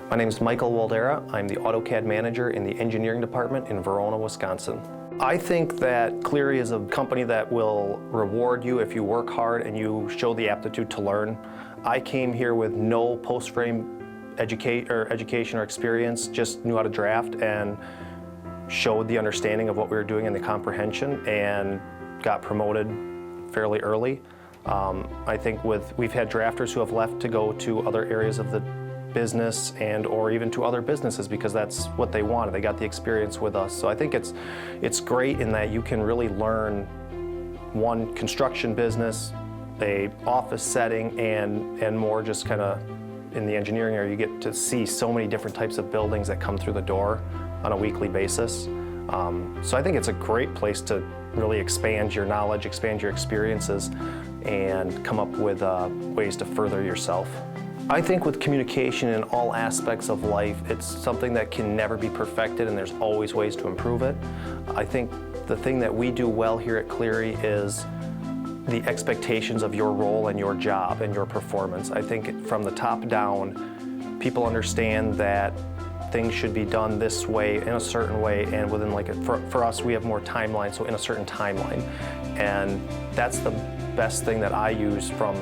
My name is Michael Waldera. I'm the AutoCAD manager in the engineering department in Verona, Wisconsin. I think that Cleary is a company that will reward you if you work hard and you show the aptitude to learn. I came here with no post-frame education or experience, just knew how to draft and showed the understanding of what we were doing and the comprehension, and got promoted fairly early. I think we've had drafters who have left to go to other areas of the business and or even to other businesses because that's what they wanted. They got the experience with us. So I think it's great in that you can really learn one construction business, a office setting, and more just kind of in the engineering area. You get to see so many different types of buildings that come through the door on a weekly basis. So I think it's a great place to really expand your knowledge, expand your experiences, and come up with ways to further yourself. I think with communication in all aspects of life, it's something that can never be perfected and there's always ways to improve it. I think the thing that we do well here at Cleary is the expectations of your role and your job and your performance. I think from the top down, people understand that things should be done this way, in a certain way, and within for us, we have more timeline, so in a certain timeline. And that's the best thing that I use from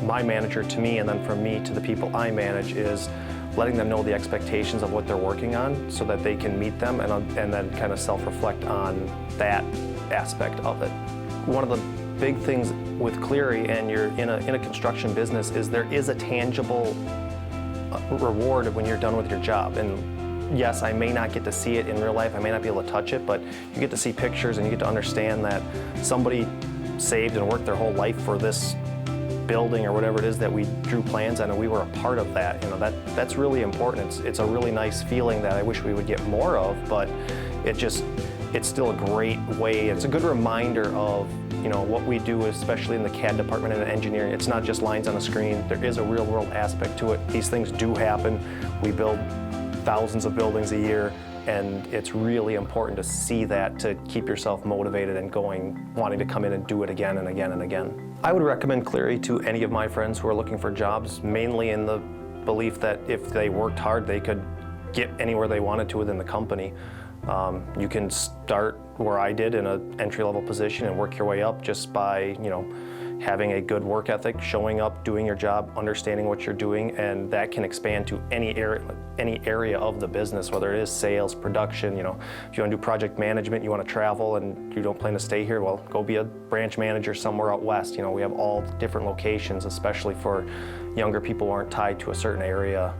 my manager to me, and then from me to the people I manage, is letting them know the expectations of what they're working on so that they can meet them and then kind of self-reflect on that aspect of it. One of the big things with Cleary, and you're in a construction business, is there is a tangible reward when you're done with your job. And yes, I may not get to see it in real life, I may not be able to touch it, but you get to see pictures and you get to understand that somebody saved and worked their whole life for this building or whatever it is that we drew plans on, and we were a part of that. You know, that's really important. It's a really nice feeling that I wish we would get more of, but it's still a great way. It's a good reminder of, you know, what we do, especially in the CAD department and engineering. It's not just lines on a screen. There is a real world aspect to it. These things do happen. We build thousands of buildings a year, and it's really important to see that, to keep yourself motivated and going, wanting to come in and do it again and again and again. I would recommend Cleary to any of my friends who are looking for jobs, mainly in the belief that if they worked hard, they could get anywhere they wanted to within the company. You can start where I did, in an entry-level position, and work your way up just by, you know, having a good work ethic, showing up, doing your job, understanding what you're doing, and that can expand to any area of the business, whether it is sales, production. You know, if you want to do project management, you want to travel and you don't plan to stay here, well, go be a branch manager somewhere out west. You know, we have all different locations, especially for younger people who aren't tied to a certain area